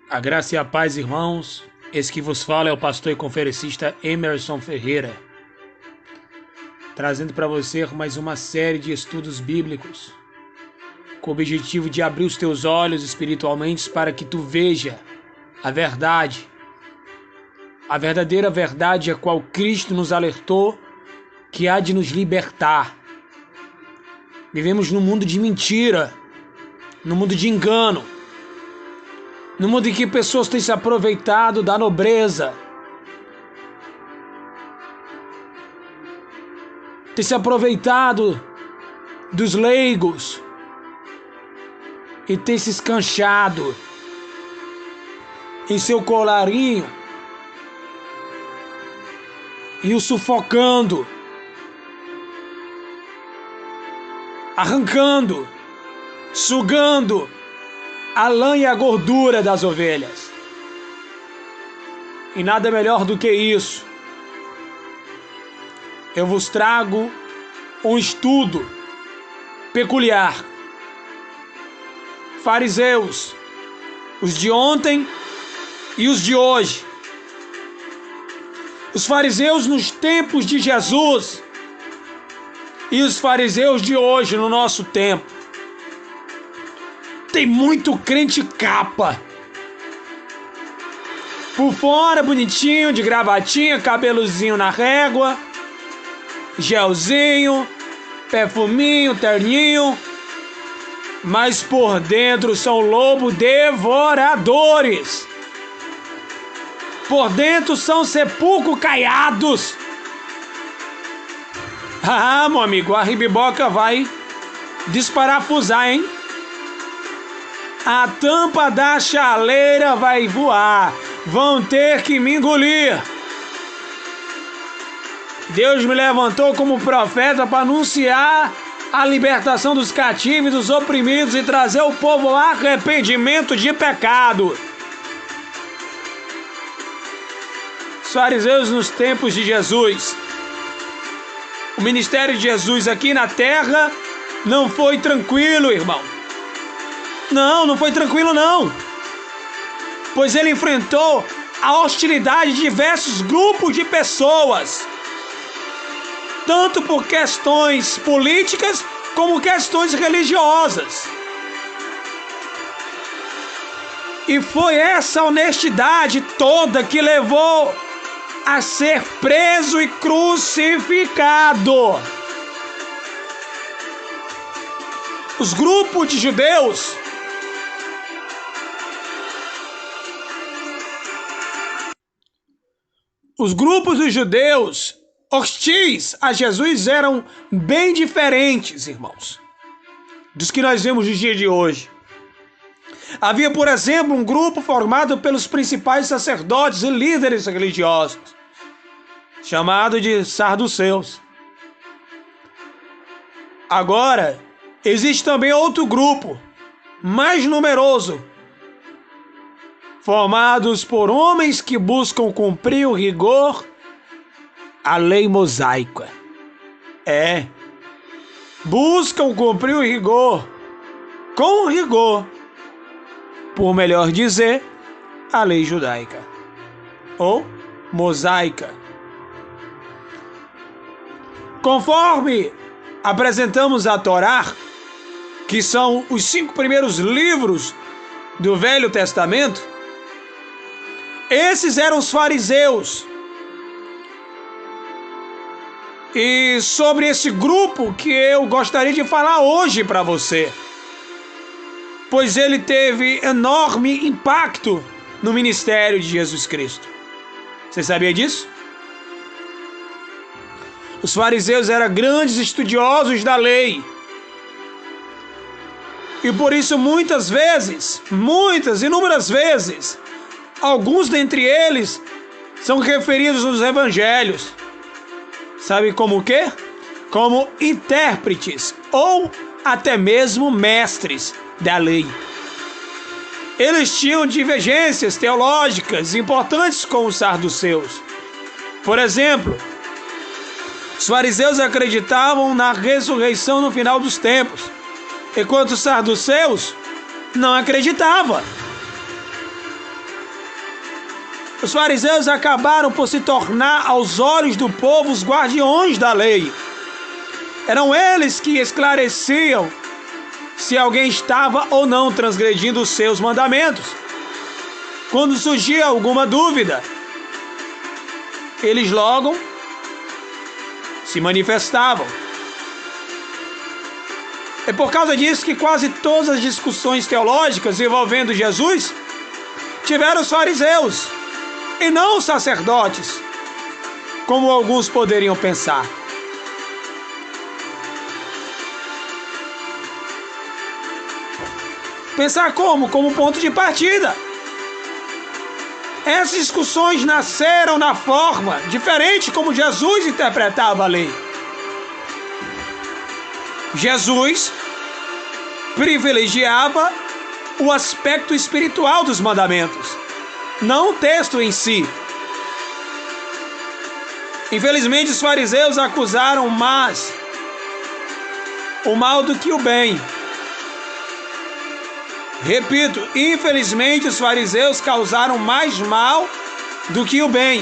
A graça e a paz, irmãos. Esse que vos fala é o pastor e conferencista Emerson Ferreira, trazendo para você mais uma série de estudos bíblicos, com o objetivo de abrir os teus olhos espiritualmente para que tu veja a verdade, a verdadeira verdade a qual Cristo nos alertou que há de nos libertar. Vivemos num mundo de mentira, num mundo de engano, no mundo em que pessoas têm se aproveitado da nobreza, têm se aproveitado dos leigos e têm se escanchado em seu colarinho e o sufocando, arrancando, sugando a lã e a gordura das ovelhas. E nada melhor do que isso. Eu vos trago um estudo peculiar. Fariseus, os de ontem e os de hoje. Os fariseus nos tempos de Jesus e os fariseus de hoje no nosso tempo. Tem muito crente capa. Por fora, bonitinho, de gravatinha, cabelozinho na régua, gelzinho, perfuminho, terninho. Mas por dentro são lobos devoradores. Por dentro são sepulcro caiados. Ah, meu amigo, a ribiboca vai desparafusar, hein? A tampa da chaleira vai voar. Vão ter que me engolir. Deus me levantou como profeta para anunciar a libertação dos cativos e dos oprimidos e trazer o povo ao arrependimento de pecado. Os fariseus nos tempos de Jesus. O ministério de Jesus aqui na terra não foi tranquilo, irmão. Não foi tranquilo não. Pois ele enfrentou a hostilidade de diversos grupos de pessoas. Tanto por questões políticas como questões religiosas. E foi essa honestidade toda que levou a ser preso e crucificado. Os grupos de judeus hostis a Jesus eram bem diferentes, irmãos, dos que nós vemos no dia de hoje. Havia, por exemplo, um grupo formado pelos principais sacerdotes e líderes religiosos, chamado de saduceus. Agora, existe também outro grupo, mais numeroso, formados por homens que buscam cumprir o rigor, a lei mosaica. Buscam cumprir o rigor, com rigor, por melhor dizer, a lei judaica, ou mosaica. Conforme apresentamos a Torá, que são os 5 primeiros livros do Velho Testamento, esses eram os fariseus. E sobre esse grupo que eu gostaria de falar hoje para você, pois ele teve enorme impacto no ministério de Jesus Cristo. Você sabia disso? Os fariseus eram grandes estudiosos da lei. E por isso inúmeras vezes, alguns dentre eles são referidos nos evangelhos. Sabe como o quê? Como intérpretes ou até mesmo mestres da lei. Eles tinham divergências teológicas importantes com os saduceus. Por exemplo, os fariseus acreditavam na ressurreição no final dos tempos, enquanto os saduceus não acreditavam. Os fariseus acabaram por se tornar, aos olhos do povo, os guardiões da lei. Eram eles que esclareciam se alguém estava ou não transgredindo os seus mandamentos. Quando surgia alguma dúvida, eles logo se manifestavam. É por causa disso que quase todas as discussões teológicas envolvendo Jesus tiveram os fariseus e não os sacerdotes, como alguns poderiam pensar. Pensar como? Como ponto de partida. Essas discussões nasceram na forma diferente como Jesus interpretava a lei. Jesus privilegiava o aspecto espiritual dos mandamentos, não o texto em si. Infelizmente, os fariseus acusaram mais o mal do que o bem. Repito, infelizmente os fariseus causaram mais mal do que o bem.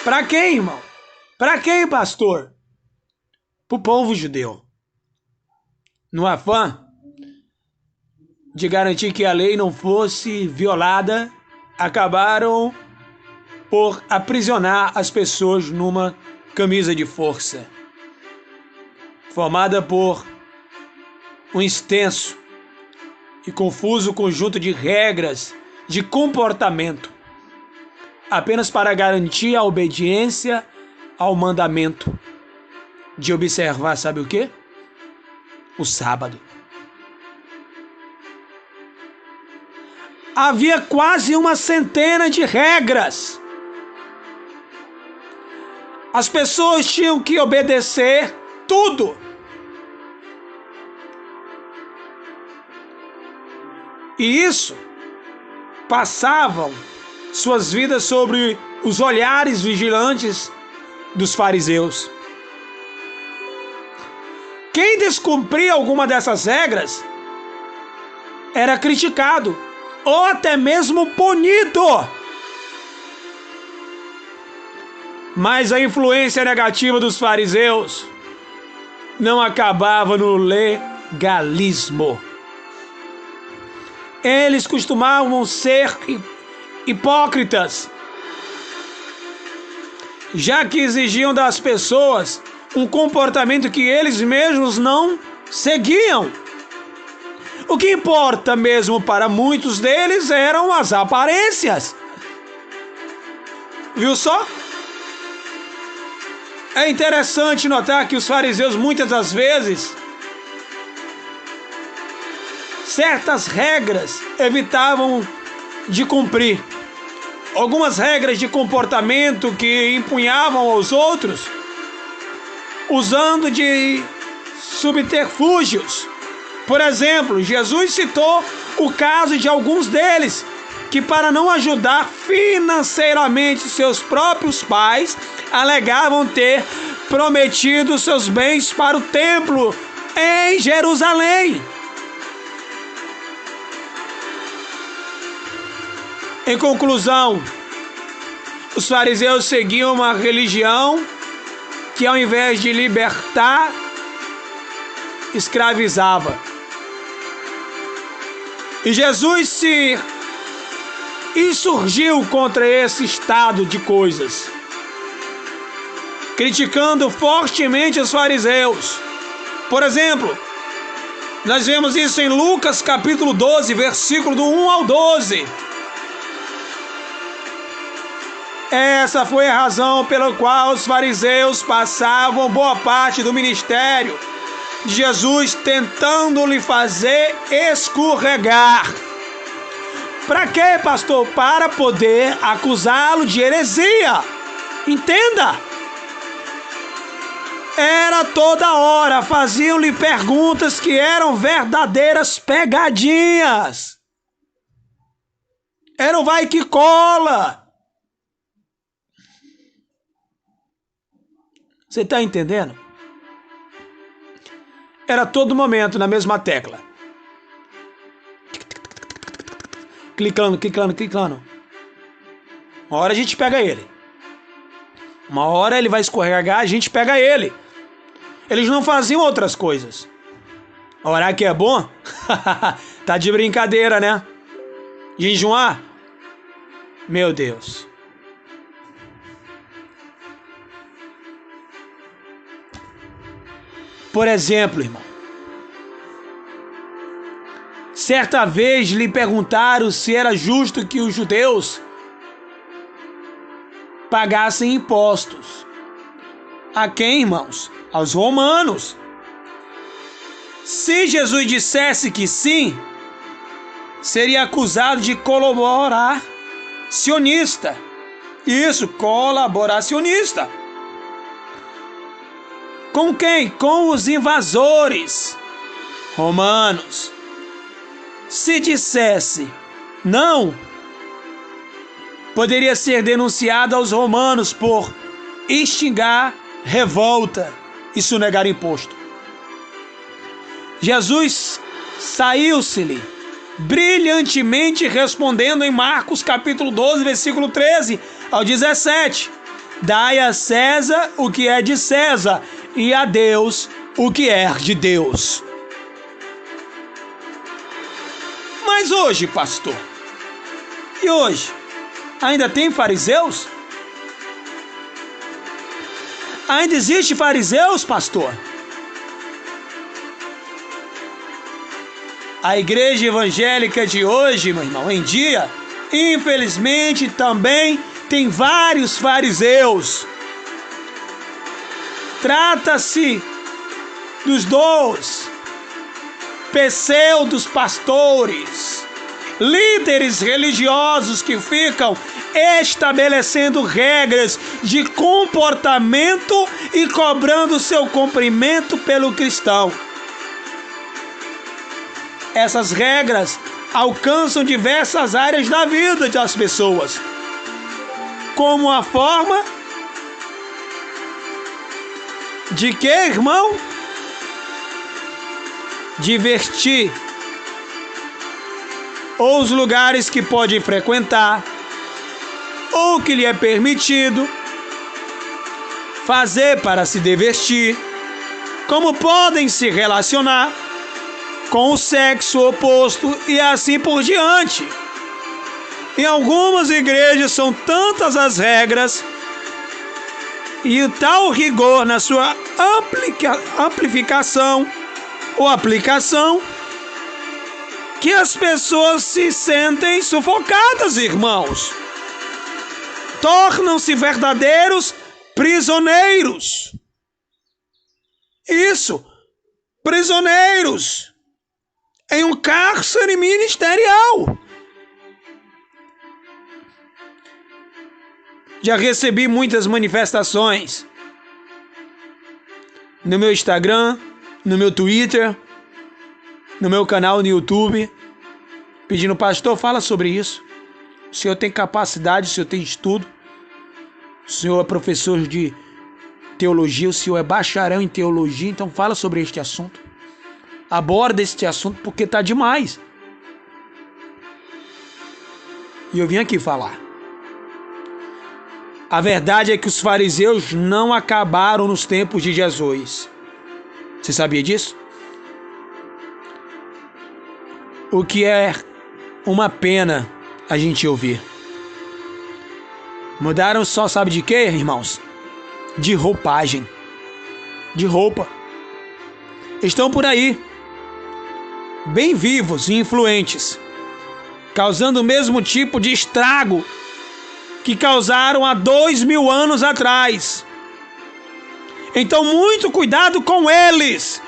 Para quem, irmão? Para quem, pastor? Para o povo judeu. No afã de garantir que a lei não fosse violada, acabaram por aprisionar as pessoas numa camisa de força, formada por um extenso e confuso conjunto de regras de comportamento, apenas para garantir a obediência ao mandamento de observar, sabe o quê? O sábado. Havia quase uma centena de regras. As pessoas tinham que obedecer tudo. E isso passavam suas vidas sobre os olhares vigilantes dos fariseus. Quem descumpria alguma dessas regras era criticado ou até mesmo punido. Mas a influência negativa dos fariseus não acabava no legalismo. Eles costumavam ser hipócritas, já que exigiam das pessoas um comportamento que eles mesmos não seguiam. O que importa mesmo para muitos deles eram as aparências. Viu só? É interessante notar que os fariseus muitas das vezes certas regras evitavam de cumprir. Algumas regras de comportamento que impunhavam aos outros, usando de subterfúgios. Por exemplo, Jesus citou o caso de alguns deles, que para não ajudar financeiramente seus próprios pais, alegavam ter prometido seus bens para o templo em Jerusalém. Em conclusão, os fariseus seguiam uma religião que, ao invés de libertar, escravizava. E Jesus se insurgiu contra esse estado de coisas, criticando fortemente os fariseus. Por exemplo, nós vemos isso em Lucas capítulo 12, versículo do 1 ao 12. Essa foi a razão pela qual os fariseus passavam boa parte do ministério de Jesus tentando lhe fazer escorregar. Para quê, pastor? Para poder acusá-lo de heresia. Entenda! Era toda hora, faziam-lhe perguntas que eram verdadeiras pegadinhas. Era um vai que cola. Você está entendendo? Era todo momento na mesma tecla. Clicando. Uma hora a gente pega ele. Uma hora ele vai escorregar, a gente pega ele. Eles não faziam outras coisas. Orar que é bom? Tá de brincadeira, né? Jejuar? Meu Deus. Por exemplo, irmão, certa vez lhe perguntaram se era justo que os judeus pagassem impostos. A quem, irmãos? Aos romanos. Se Jesus dissesse que sim, seria acusado de colaboracionista. Isso, colaboracionista. Com quem? Com os invasores romanos. Se dissesse não, poderia ser denunciado aos romanos por instigar revolta e sonegar imposto. Jesus saiu-se-lhe brilhantemente respondendo em Marcos capítulo 12, versículo 13 ao 17. Dai a César o que é de César e a Deus o que é de Deus. Mas hoje, pastor, e hoje? Ainda tem fariseus? Ainda existe fariseus, pastor? A igreja evangélica de hoje, meu irmão, em dia, infelizmente também tem vários fariseus. Trata-se dos pseudos pastores, líderes religiosos que ficam estabelecendo regras de comportamento e cobrando seu cumprimento pelo cristão. Essas regras alcançam diversas áreas da vida das pessoas, como a forma de que, irmão? Divertir, ou os lugares que pode frequentar, ou que lhe é permitido fazer para se divertir, como podem se relacionar com o sexo oposto e assim por diante. Em algumas igrejas são tantas as regras e o tal rigor na sua amplificação ou aplicação que as pessoas se sentem sufocadas, irmãos. Tornam-se verdadeiros prisioneiros. Isso, prisioneiros em um cárcere ministerial. Já recebi muitas manifestações no meu Instagram, no meu Twitter, no meu canal no YouTube, pedindo: pastor, fala sobre isso. O senhor tem capacidade, o senhor tem estudo, o senhor é professor de teologia, o senhor é bacharel em teologia, então fala sobre este assunto. Aborda este assunto porque está demais. E eu vim aqui falar. A verdade é que os fariseus não acabaram nos tempos de Jesus. Você sabia disso? O que é uma pena a gente ouvir. Mudaram só, sabe de quê, irmãos? De roupagem. De roupa. Estão por aí, bem vivos e influentes, causando o mesmo tipo de estrago que causaram há 2000 anos atrás. Então, muito cuidado com eles.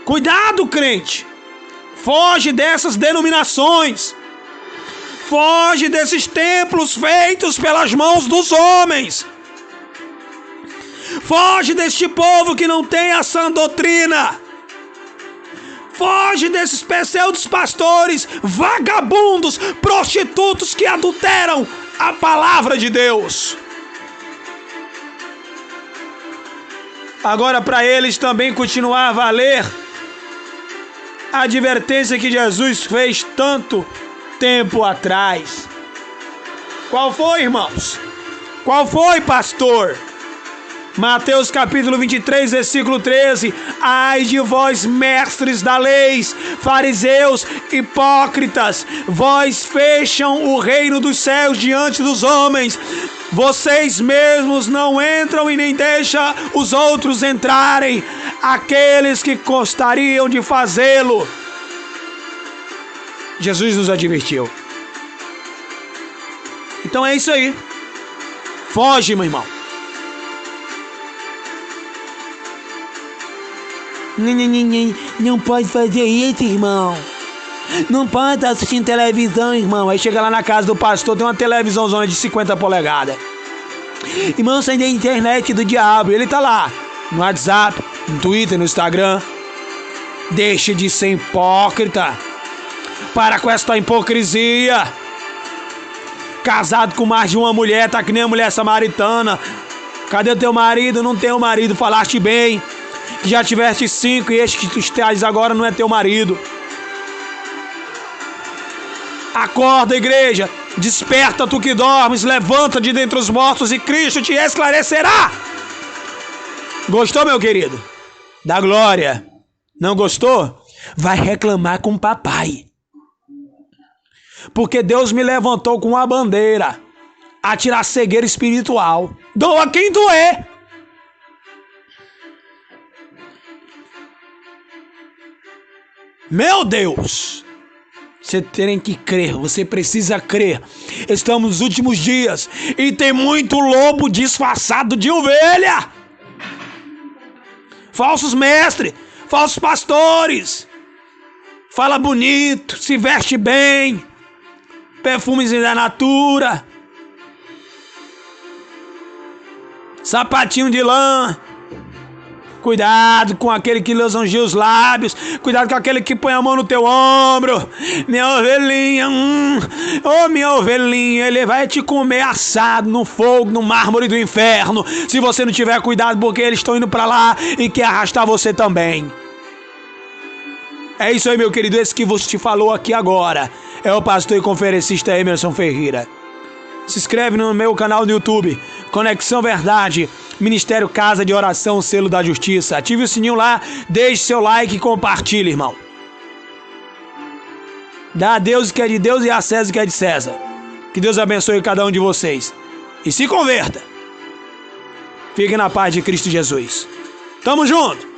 Cuidado, crente. Foge dessas denominações. Foge desses templos feitos pelas mãos dos homens. Foge deste povo que não tem a sã doutrina. Foge desses pseudos pastores, vagabundos, prostitutos que adulteram a palavra de Deus. Agora, para eles também continuar a valer a advertência que Jesus fez tempo atrás. Qual foi, irmãos? Qual foi, pastor? Mateus capítulo 23, versículo 13. Ai de vós, mestres da lei, fariseus, hipócritas, vós fecham o reino dos céus diante dos homens. Vocês mesmos não entram e nem deixam os outros entrarem, aqueles que gostariam de fazê-lo. Jesus nos advertiu. Então é isso aí. Foge, meu irmão. Não pode fazer isso, irmão. Não pode estar assistindo televisão, irmão. Aí chega lá na casa do pastor, tem uma televisãozona de 50 polegadas. Irmão, sai da internet do diabo. Ele tá lá, no WhatsApp, no Twitter, no Instagram. Deixe de ser hipócrita. Para com essa hipocrisia. Casado com mais de uma mulher, tá que nem a mulher samaritana. Cadê o teu marido? Não tem o marido, falaste bem. Já tiveste 5 e este que tu estás agora não é teu marido. Acorda, igreja. Desperta, tu que dormes. Levanta de dentre os mortos e Cristo te esclarecerá. Gostou, meu querido? Dá glória. Não gostou? Vai reclamar com o papai. Porque Deus me levantou com uma bandeira a tirar cegueira espiritual. Doa quem doer. Meu Deus! Você tem que crer, você precisa crer. Estamos nos últimos dias e tem muito lobo disfarçado de ovelha. Falsos mestres, falsos pastores. Fala bonito, se veste bem. Perfumes da natura. Sapatinho de lã. Cuidado com aquele que lisonjeia os lábios. Cuidado com aquele que põe a mão no teu ombro. Minha ovelhinha. Ô, minha ovelhinha. Ele vai te comer assado no fogo, no mármore do inferno. Se você não tiver cuidado, porque eles estão indo pra lá e quer arrastar você também. É isso aí, meu querido. Esse que você te falou aqui agora é o pastor e conferencista Emerson Ferreira. Se inscreve no meu canal no YouTube. Conexão Verdade. Ministério Casa de Oração, Selo da Justiça. Ative o sininho lá, deixe seu like e compartilhe, irmão. Dá a Deus o que é de Deus e a César o que é de César. Que Deus abençoe cada um de vocês. E se converta. Fique na paz de Cristo Jesus. Tamo junto.